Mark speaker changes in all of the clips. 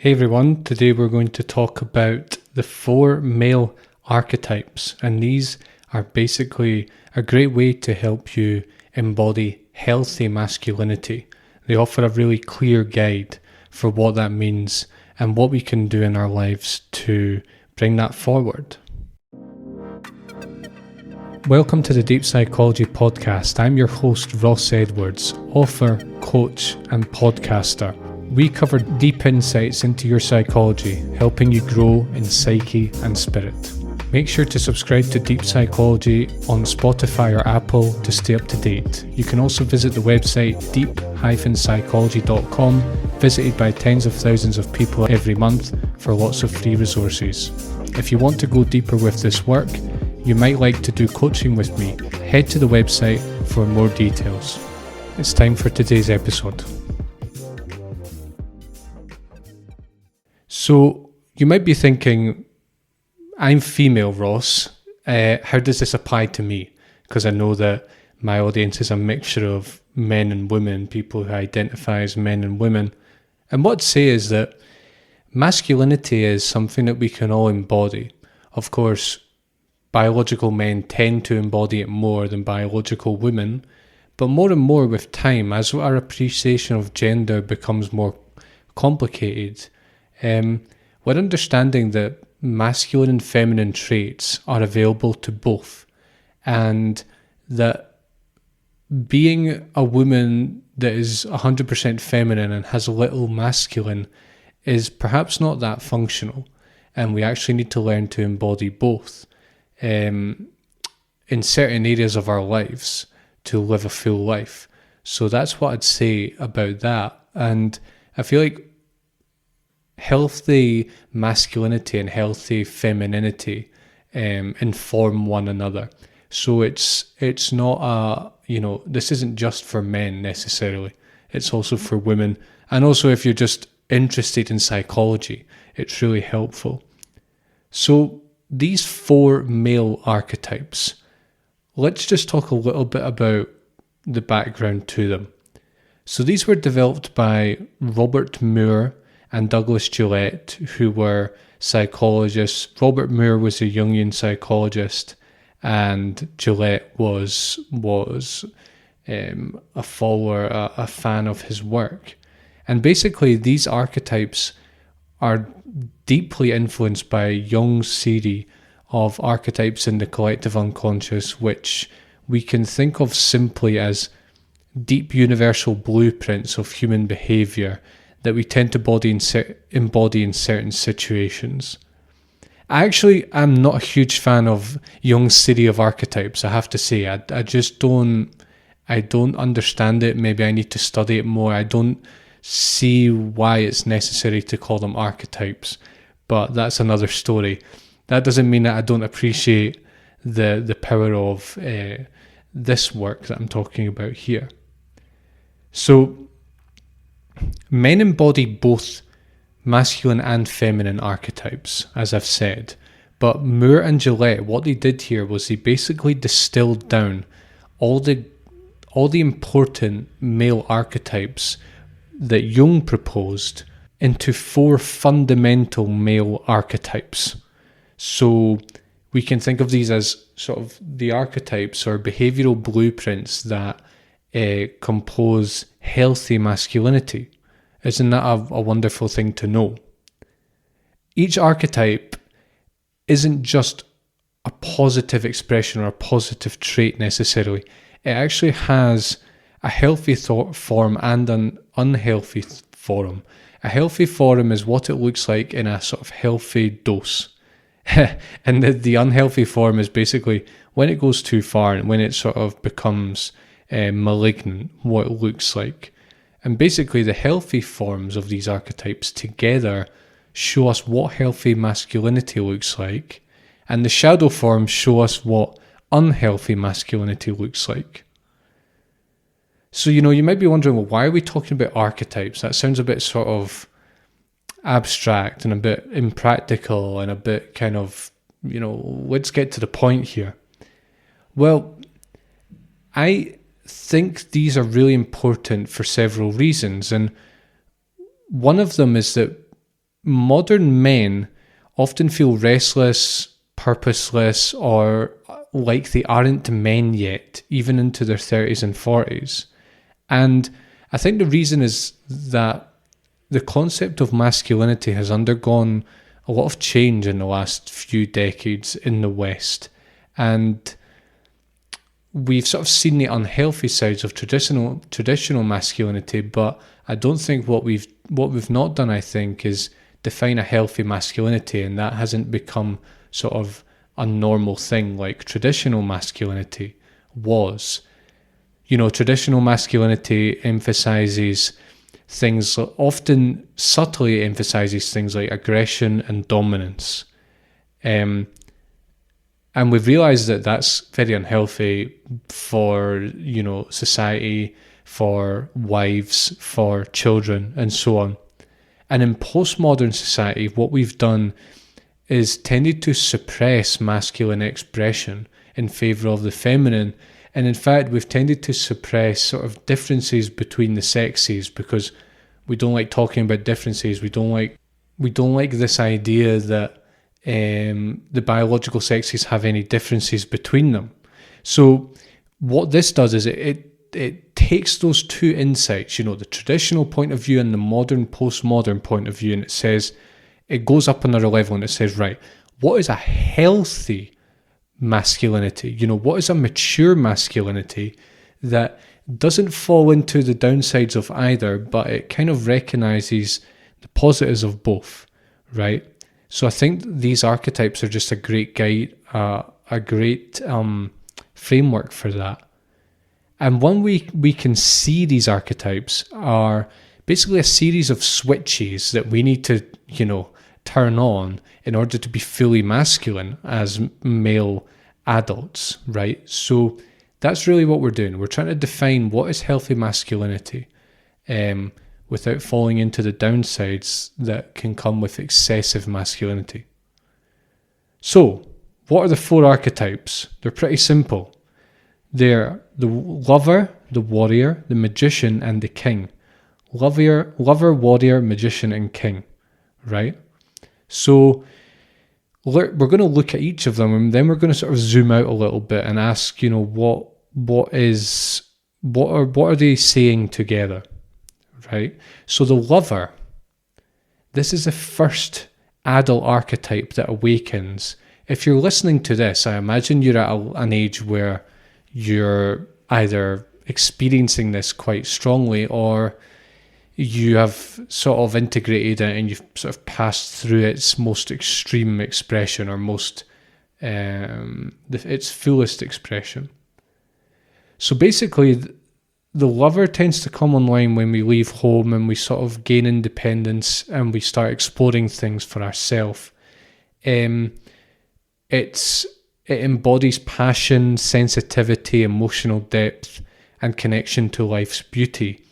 Speaker 1: Hey everyone, today we're going to talk about the 4 male archetypes, and these are basically a great way to help you embody healthy masculinity. They offer a really clear guide for what that means and what we can do in our lives to bring that forward. Welcome to the Deep Psychology Podcast. I'm your host, Ross Edwards, author, coach, and podcaster. We cover deep insights into your psychology, helping you grow in psyche and spirit. Make sure to subscribe to Deep Psychology on Spotify or Apple to stay up to date. You can also visit the website deep-psychology.com, visited by tens of thousands of people every month for lots of free resources. If you want to go deeper with this work, you might like to do coaching with me. Head to the website for more details. It's time for today's episode. So you might be thinking, I'm female, Ross. How does this apply to me? Because I know that my audience is a mixture of men and women, people who identify as men and women. And what I'd say is that masculinity is something that we can all embody. Of course, biological men tend to embody it more than biological women, but more and more with time, as our appreciation of gender becomes more complicated, we're understanding that masculine and feminine traits are available to both, and that being a woman that is 100% feminine and has a little masculine is perhaps not that functional, and we actually need to learn to embody both in certain areas of our lives to live a full life. So that's what I'd say about that. And I feel like healthy masculinity and healthy femininity inform one another. So it's not this isn't just for men necessarily. It's also for women. And also if you're just interested in psychology, it's really helpful. So these 4 male archetypes, let's just talk a little bit about the background to them. So these were developed by Robert Moore and Douglas Gillette, who were psychologists. Robert Moore was a Jungian psychologist, and Gillette was a follower, a fan of his work. And basically, these archetypes are deeply influenced by Jung's theory of archetypes in the collective unconscious, which we can think of simply as deep universal blueprints of human behaviour that we tend to embody in certain situations. I'm not a huge fan of Jung's theory of archetypes, I have to say. I don't understand it. Maybe I need to study it more. I don't see why it's necessary to call them archetypes, but that's another story. That doesn't mean that I don't appreciate the power of this work that I'm talking about here. So men embody both masculine and feminine archetypes, as I've said, but Moore and Gillette, what they did here was they basically distilled down all the important male archetypes that Jung proposed into 4 fundamental male archetypes. So we can think of these as sort of the archetypes or behavioural blueprints that compose healthy masculinity. Isn't that a wonderful thing to know? Each archetype isn't just a positive expression or a positive trait necessarily. It actually has a healthy thought form and an unhealthy form. A healthy form is what it looks like in a sort of healthy dose. And the unhealthy form is basically when it goes too far and when it sort of becomes malignant, what it looks like. And basically the healthy forms of these archetypes together show us what healthy masculinity looks like, and the shadow forms show us what unhealthy masculinity looks like. So, you might be wondering, well, why are we talking about archetypes? That sounds a bit sort of abstract and a bit impractical and a bit kind of, let's get to the point here. Well, I think these are really important for several reasons. And one of them is that modern men often feel restless, purposeless, or like they aren't men yet, even into their 30s and 40s. And I think the reason is that the concept of masculinity has undergone a lot of change in the last few decades in the West. And we've sort of seen the unhealthy sides of traditional masculinity, but I don't think what we've not done, I think, is define a healthy masculinity, and that hasn't become sort of a normal thing like traditional masculinity was. Traditional masculinity emphasizes things, often subtly emphasizes things like aggression and dominance. And we've realized that that's very unhealthy for, society, for wives, for children, and so on. And in postmodern society, what we've done is tended to suppress masculine expression in favor of the feminine. And in fact, we've tended to suppress sort of differences between the sexes because we don't like talking about differences. We don't like this idea that the biological sexes have any differences between them. So what this does is it takes those two insights, the traditional point of view and the modern, postmodern point of view, and it goes up another level and it says, right, what is a healthy masculinity? What is a mature masculinity that doesn't fall into the downsides of either, but it kind of recognizes the positives of both, right? So I think these archetypes are just a great guide, a great framework for that. And one way we can see these archetypes are basically a series of switches that we need to, turn on in order to be fully masculine as male adults, right? So that's really what we're doing. We're trying to define what is healthy masculinity without falling into the downsides that can come with excessive masculinity. So, what are the 4 archetypes? They're pretty simple. They're the lover, the warrior, the magician, and the king. Lover, warrior, magician, and king, right? So we're going to look at each of them, and then we're going to sort of zoom out a little bit and ask, what are they saying together, right? So the lover, this is the first adult archetype that awakens. If you're listening to this, I imagine you're at an age where you're either experiencing this quite strongly or you have sort of integrated it and you've sort of passed through its most extreme expression or its fullest expression. So basically, the lover tends to come online when we leave home and we sort of gain independence and we start exploring things for ourselves. It embodies passion, sensitivity, emotional depth, and connection to life's beauty.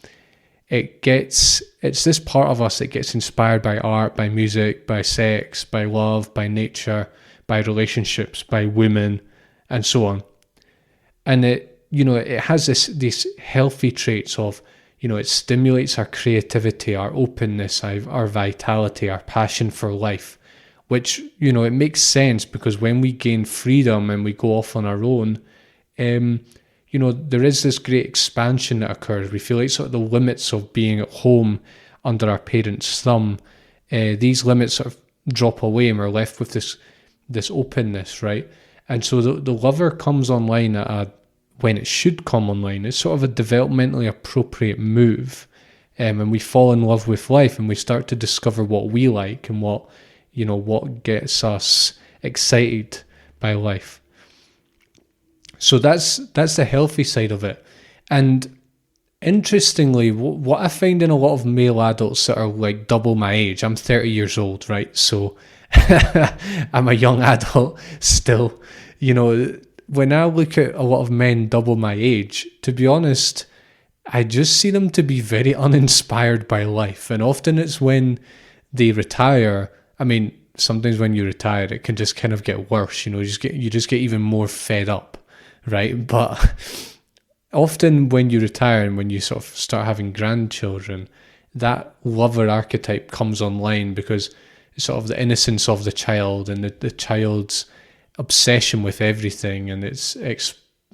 Speaker 1: It's this part of us that gets inspired by art, by music, by sex, by love, by nature, by relationships, by women, and so on. And it has these healthy traits of, it stimulates our creativity, our openness, our vitality, our passion for life, which, it makes sense because when we gain freedom and we go off on our own, there is this great expansion that occurs. We feel like sort of the limits of being at home under our parents' thumb, these limits sort of drop away and we're left with this openness, right? And so the lover comes online when it should come online. It's sort of a developmentally appropriate move. And we fall in love with life and we start to discover what we like and what gets us excited by life. So that's the healthy side of it. And interestingly, what I find in a lot of male adults that are like double my age, I'm 30 years old, right? So I'm a young adult still. When I look at a lot of men double my age, to be honest, I just see them to be very uninspired by life. And often it's when they retire. I mean, sometimes when you retire, it can just kind of get worse. You just get even more fed up, right? But often when you retire and when you sort of start having grandchildren, that lover archetype comes online, because it's sort of the innocence of the child and the child's obsession with everything and its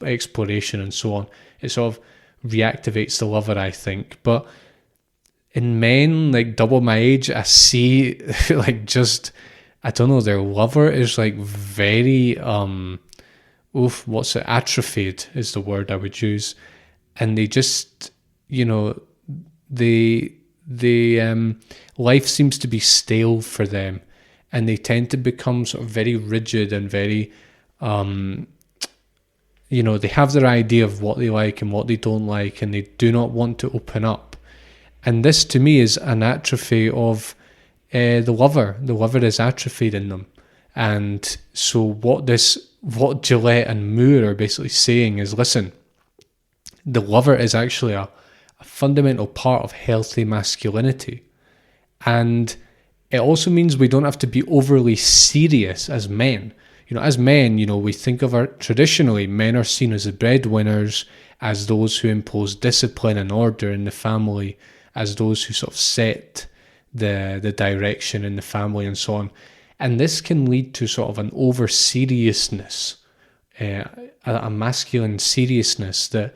Speaker 1: exploration and so on. It sort of reactivates the lover, I think. But in men like double my age, I see like just, I don't know, their lover is like very atrophied is the word I would use. And they just, life seems to be stale for them, and they tend to become sort of very rigid and very, they have their idea of what they like and what they don't like, and they do not want to open up. And this to me is an atrophy of the lover. The lover is atrophied in them. And so what Gillette and Moore are basically saying is, listen, the lover is actually a fundamental part of healthy masculinity. And it also means we don't have to be overly serious as men. As men, we think of traditionally, men are seen as the breadwinners, as those who impose discipline and order in the family, as those who sort of set the direction in the family and so on. And this can lead to sort of an over seriousness, a masculine seriousness that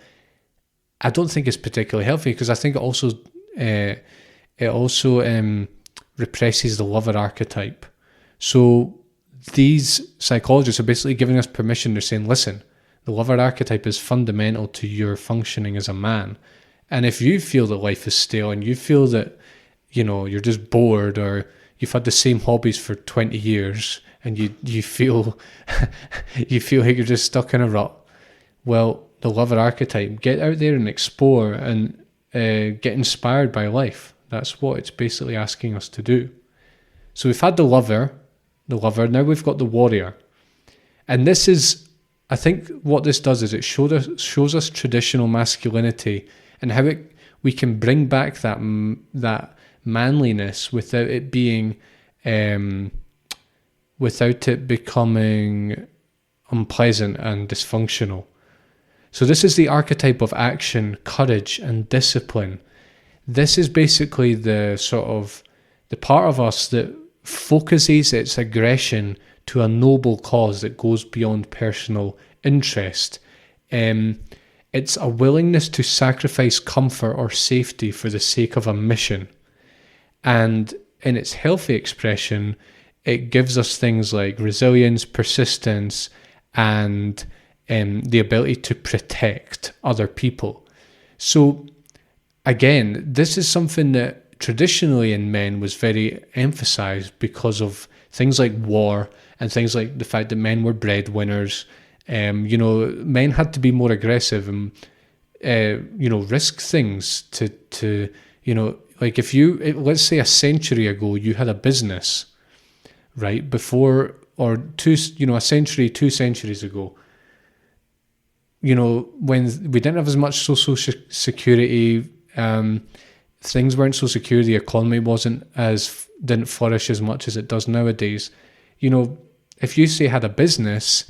Speaker 1: I don't think is particularly healthy, because I think it also represses the lover archetype. So these psychologists are basically giving us permission. They're saying, listen, the lover archetype is fundamental to your functioning as a man. And if you feel that life is stale and you feel that, you're just bored, or you've had the same hobbies for 20 years and you feel you feel like you're just stuck in a rut, well, the lover archetype, get out there and explore and get inspired by life. That's what it's basically asking us to do. So we've had the lover, now we've got the warrior. And this is, I think what this does is it shows us traditional masculinity and how we can bring back that manliness without it being, without it becoming unpleasant and dysfunctional. So this is the archetype of action, courage, and discipline. This is basically the part of us that focuses its aggression to a noble cause that goes beyond personal interest. It's a willingness to sacrifice comfort or safety for the sake of a mission. And in its healthy expression, it gives us things like resilience, persistence, and the ability to protect other people. So again, this is something that traditionally in men was very emphasized because of things like war and things like the fact that men were breadwinners. Men had to be more aggressive and, risk things to like if let's say a century ago, you had a business, right? Before, or two centuries ago, when we didn't have as much social security, things weren't so secure, the economy didn't flourish as much as it does nowadays. If you say had a business,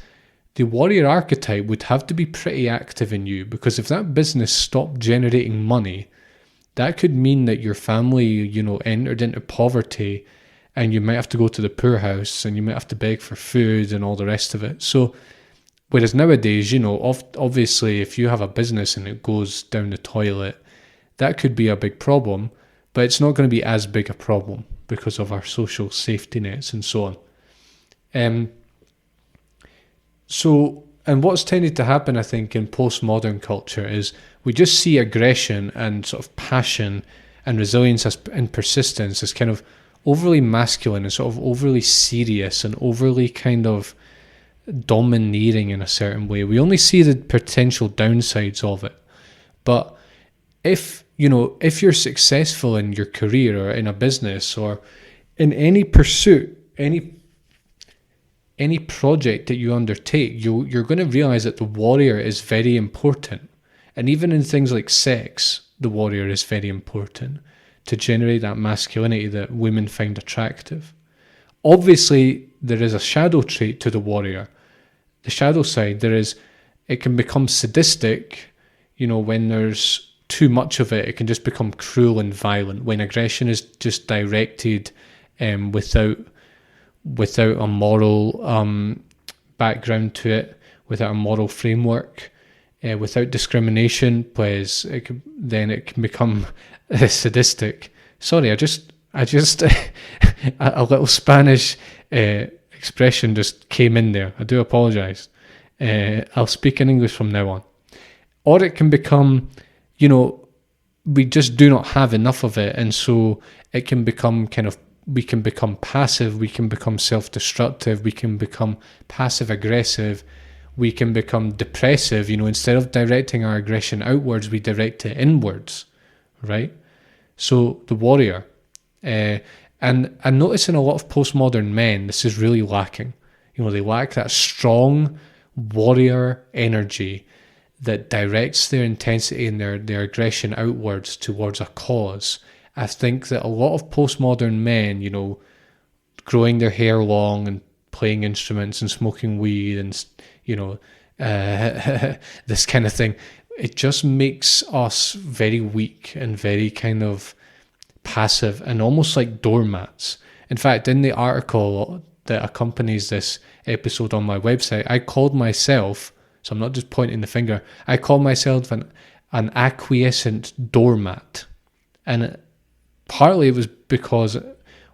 Speaker 1: the warrior archetype would have to be pretty active in you, because if that business stopped generating money, that could mean that your family, entered into poverty, and you might have to go to the poorhouse and you might have to beg for food and all the rest of it. So, whereas nowadays, obviously if you have a business and it goes down the toilet, that could be a big problem, but it's not going to be as big a problem because of our social safety nets and so on. And what's tended to happen, I think, in postmodern culture is we just see aggression and sort of passion and resilience and persistence as kind of overly masculine and sort of overly serious and overly kind of domineering in a certain way. We only see the potential downsides of it. But if you're successful in your career or in a business or in any pursuit, any project that you undertake, you're going to realize that the warrior is very important. And even in things like sex, the warrior is very important to generate that masculinity that women find attractive. Obviously, there is a shadow trait to the warrior. The shadow side, it can become sadistic, when there's too much of it, it can just become cruel and violent. When aggression is just directed without a moral background to it, without a moral framework, without discrimination, pues then it can become sadistic. Sorry, I just a little Spanish expression just came in there. I do apologize. I'll speak in English from now on. Or it can become, we just do not have enough of it, and so it can become we can become passive, we can become self-destructive, we can become passive-aggressive, we can become depressive. Instead of directing our aggression outwards, we direct it inwards, right? So the warrior, and I'm noticing a lot of postmodern men, this is really lacking. They lack that strong warrior energy that directs their intensity and their aggression outwards towards a cause. I think that a lot of postmodern men, growing their hair long and playing instruments and smoking weed and, this kind of thing, it just makes us very weak and very kind of passive and almost like doormats. In fact, in the article that accompanies this episode on my website, I called myself, so I'm not just pointing the finger, I called myself an acquiescent doormat. And partly it was because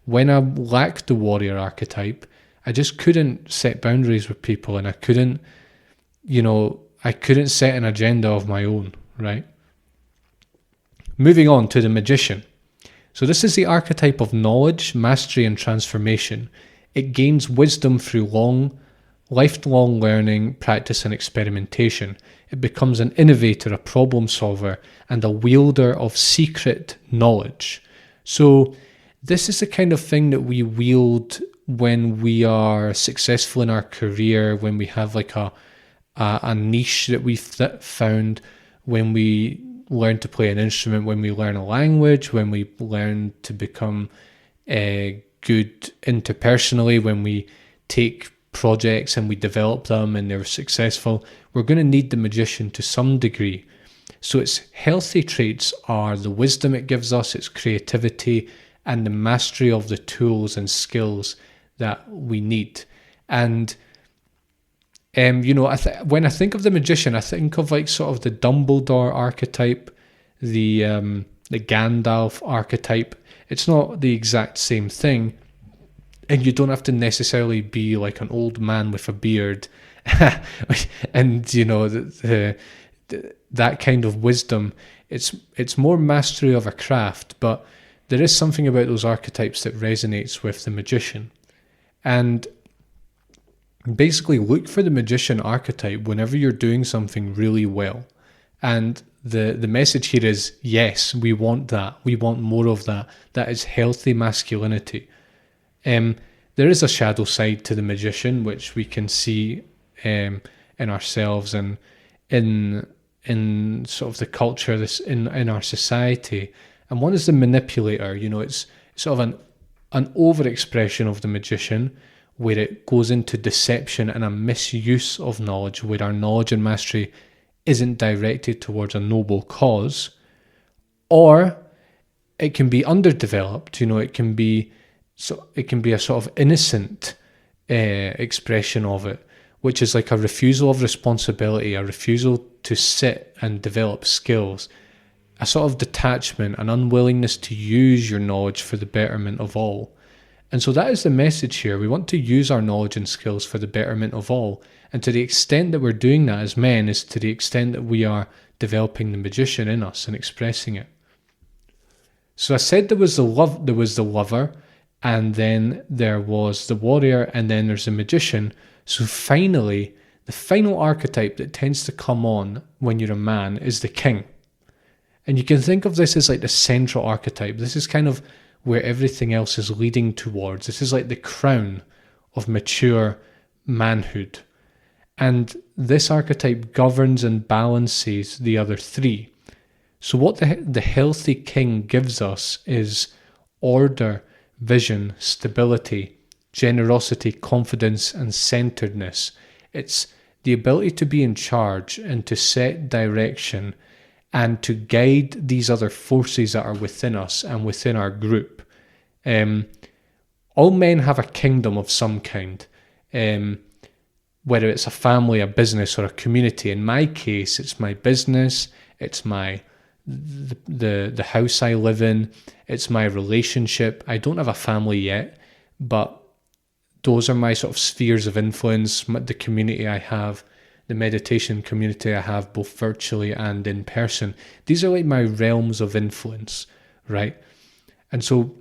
Speaker 1: when I lacked the warrior archetype, I just couldn't set boundaries with people, and I couldn't set an agenda of my own, right? Moving on to the magician. So this is the archetype of knowledge, mastery, and transformation. It gains wisdom through lifelong learning, practice, and experimentation. It becomes an innovator, a problem solver, and a wielder of secret knowledge. So this is the kind of thing that we wield when we are successful in our career, when we have like a niche that we've found, when we learn to play an instrument, when we learn a language, when we learn to become good interpersonally, when we take projects and we develop them and they're successful. We're going to need the magician to some degree. So its healthy traits are the wisdom it gives us, its creativity, and the mastery of the tools and skills that we need. And when I think of the magician, I think of like sort of the Dumbledore archetype, the Gandalf archetype. It's not the exact same thing, and you don't have to necessarily be like an old man with a beard, and that kind of wisdom. It's more mastery of a craft, but there is something about those archetypes that resonates with the magician. And basically look for the magician archetype whenever you're doing something really well. And the message here is, yes, we want that. We want more of that. That is healthy masculinity. There is a shadow side to the magician, which we can see in ourselves and in sort of the culture in our society. And one is the manipulator. It's sort of an overexpression of the magician, where it goes into deception and a misuse of knowledge, where our knowledge and mastery isn't directed towards a noble cause. Or it can be underdeveloped. It can be a sort of innocent expression of it, which is like a refusal of responsibility, a refusal to sit and develop skills, a sort of detachment, an unwillingness to use your knowledge for the betterment of all. And so that is the message here. We want to use our knowledge and skills for the betterment of all. And to the extent that we're doing that as men is to the extent that we are developing the magician in us and expressing it. So I said there was the lover, and then there was the warrior, and then there's the magician. So finally, the final archetype that tends to come on when you're a man is the king. And you can think of this as like the central archetype. This is kind of where everything else is leading towards. This is like the crown of mature manhood. And this archetype governs and balances the other three. So what the healthy king gives us is order, vision, stability, generosity, confidence, and centeredness. It's the ability to be in charge and to set direction and to guide these other forces that are within us and within our group. All men have a kingdom of some kind, whether it's a family, a business, or a community. In my case, it's my business, it's the house I live in, it's my relationship. I don't have a family yet, but those are my sort of spheres of influence, the community I have, the meditation community I have, both virtually and in person. These are like my realms of influence, right? And so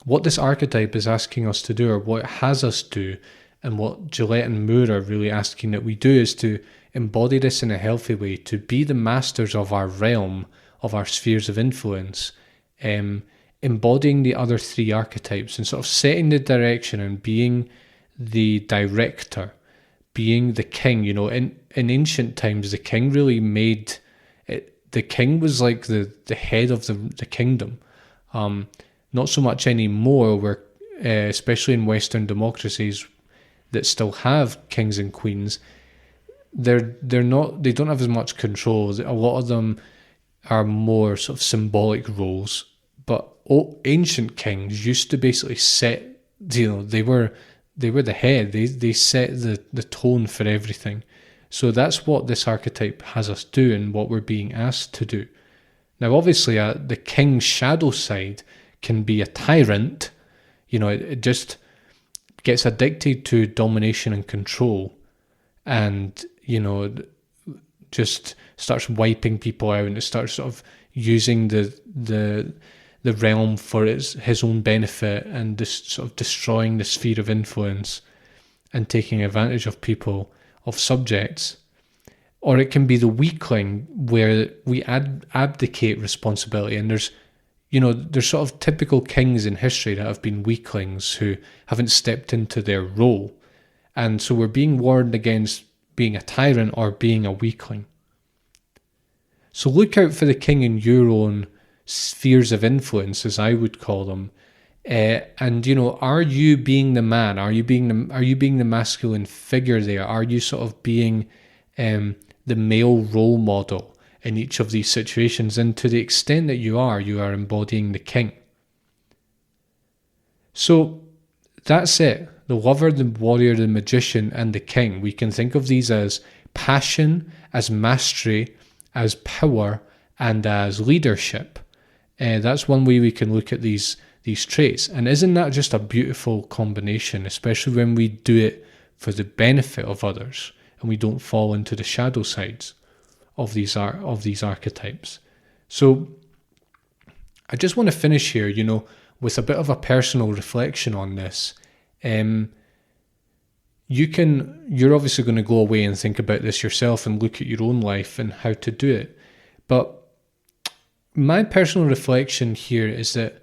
Speaker 1: what this archetype is asking us to do, or what it has us do, and what Gillette and Moore are really asking that we do, is to embody this in a healthy way, to be the masters of our realm, of our spheres of influence, embodying the other three archetypes and sort of setting the direction and being the director, being the king. You know, in ancient times, the king really made it, the king was like the head of the kingdom. Not so much anymore, where especially in Western democracies that still have kings and queens, they don't have as much control. A lot of them are more sort of symbolic roles. But ancient kings used to basically set, you know, they were the head. They set the tone for everything. So that's what this archetype has us do and what we're being asked to do. Now, obviously, the king's shadow side can be a tyrant. You know, it just gets addicted to domination and control, and, you know, just starts wiping people out, and it starts sort of using the realm for his own benefit, and just sort of destroying the sphere of influence and taking advantage of people, of subjects. Or it can be the weakling, where we abdicate responsibility, and there's sort of typical kings in history that have been weaklings who haven't stepped into their role. And so we're being warned against being a tyrant or being a weakling. So look out for the king in your own spheres of influence, as I would call them. And, you know, are you being the man? Are you being the masculine figure there? Are you sort of being the male role model in each of these situations? And to the extent that you are embodying the king. So that's it. The lover, the warrior, the magician, and the king. We can think of these as passion, as mastery, as power, and as leadership. That's one way we can look at these traits. And isn't that just a beautiful combination, especially when we do it for the benefit of others and we don't fall into the shadow sides of these archetypes? So I just want to finish here, you know, with a bit of a personal reflection on this. You're obviously going to go away and think about this yourself and look at your own life and how to do it. But my personal reflection here is that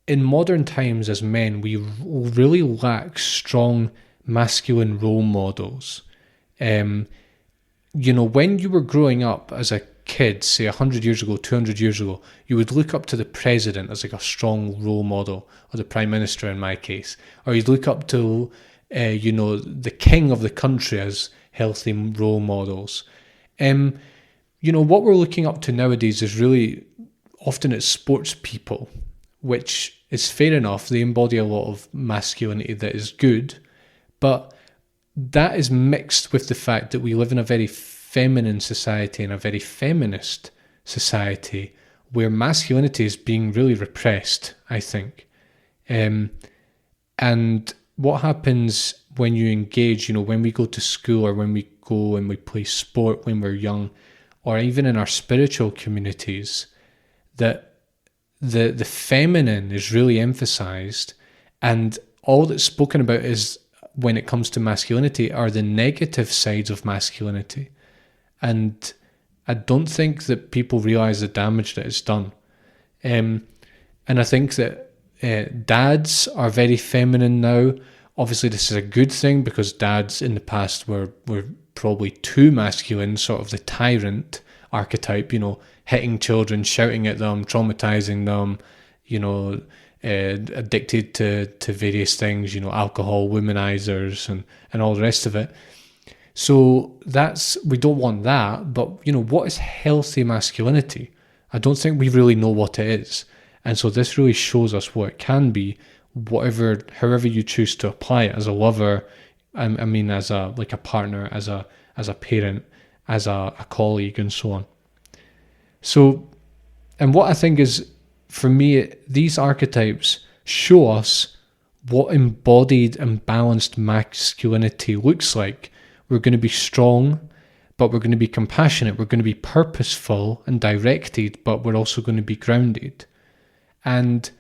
Speaker 1: in modern times as men, we really lack strong masculine role models. You know, when you were growing up as a kid, say 100 years ago, 200 years ago, you would look up to the president as like a strong role model, or the prime minister in my case, or you'd look up to, you know, the king of the country as healthy role models. You know, what we're looking up to nowadays is really often it's sports people, which is fair enough. They embody a lot of masculinity that is good, but that is mixed with the fact that we live in a very feminine society and a very feminist society where masculinity is being really repressed, I think. And what happens when you engage, you know, when we go to school or when we go and we play sport when we're young, or even in our spiritual communities, that the feminine is really emphasized, and all that's spoken about is, when it comes to masculinity, are the negative sides of masculinity. And I don't think that people realize the damage that it's done. And I think that dads are very feminine now. Obviously, this is a good thing, because dads in the past were probably too masculine, sort of the tyrant archetype, you know, hitting children, shouting at them, traumatizing them, you know, addicted to various things, you know, alcohol, womanizers, and all the rest of it. So we don't want that, but what is healthy masculinity? I don't think we really know what it is. And so this really shows us what it can be, however you choose to apply it, as a lover, I mean, as a partner, as a parent, as a colleague, and so on. So, and what I think is, for me, these archetypes show us what embodied and balanced masculinity looks like. We're going to be strong, but we're going to be compassionate. We're going to be purposeful and directed, but we're also going to be grounded. And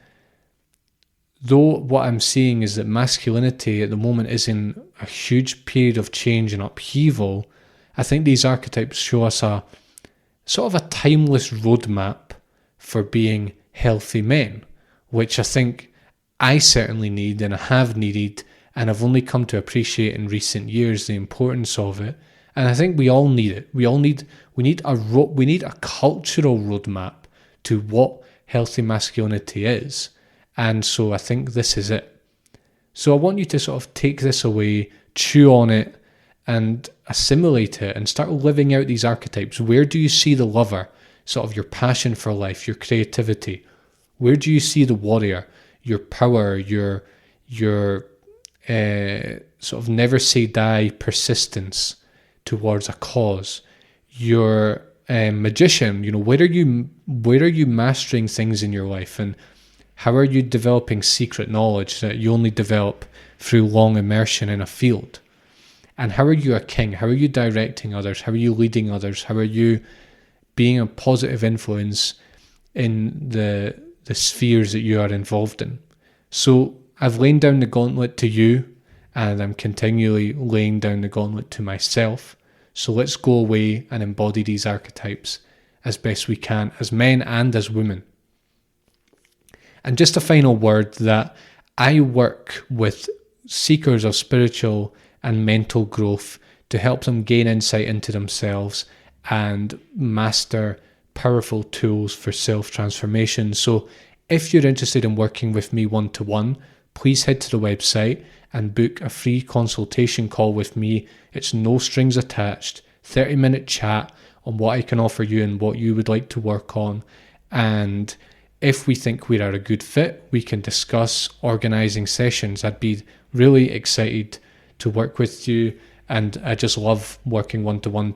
Speaker 1: though what I'm seeing is that masculinity at the moment is in a huge period of change and upheaval, I think these archetypes show us a sort of a timeless roadmap for being healthy men, which I think I certainly need and I have needed, and I've only come to appreciate in recent years the importance of it. And I think we all need it. We need a cultural roadmap to what healthy masculinity is. And so I think this is it. So I want you to sort of take this away, chew on it, and assimilate it, and start living out these archetypes. Where do you see the lover? Sort of your passion for life, your creativity. Where do you see the warrior? Your power, your sort of never say die persistence towards a cause. Your magician, where are you mastering things in your life, and how are you developing secret knowledge that you only develop through long immersion in a field? And how are you a king? How are you directing others? How are you leading others? How are you being a positive influence in the spheres that you are involved in? So I've laid down the gauntlet to you, and I'm continually laying down the gauntlet to myself. So let's go away and embody these archetypes as best we can, as men and as women. And just a final word, that I work with seekers of spiritual and mental growth to help them gain insight into themselves and master powerful tools for self-transformation. So if you're interested in working with me one-to-one, please head to the website and book a free consultation call with me. It's no strings attached, 30-minute chat on what I can offer you and what you would like to work on. And if we think we are a good fit, we can discuss organising sessions. I'd be really excited to work with you, and I just love working one-to-one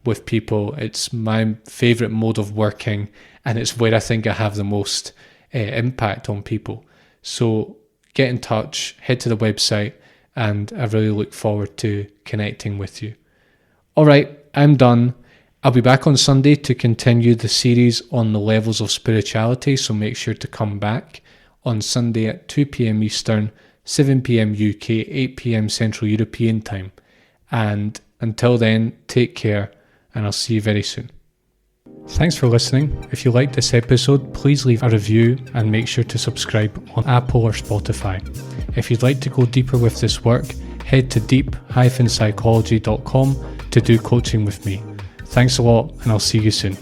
Speaker 1: with people. It's my favourite mode of working, and it's where I think I have the most impact on people. So get in touch, head to the website, and I really look forward to connecting with you. All right, I'm done. I'll be back on Sunday to continue the series on the levels of spirituality, so make sure to come back on Sunday at 2 p.m. Eastern, 7 p.m. UK, 8 p.m. Central European time. And until then, take care, and I'll see you very soon. Thanks for listening. If you liked this episode, please leave a review and make sure to subscribe on Apple or Spotify. If you'd like to go deeper with this work, head to deep-psychology.com to do coaching with me. Thanks a lot, and I'll see you soon.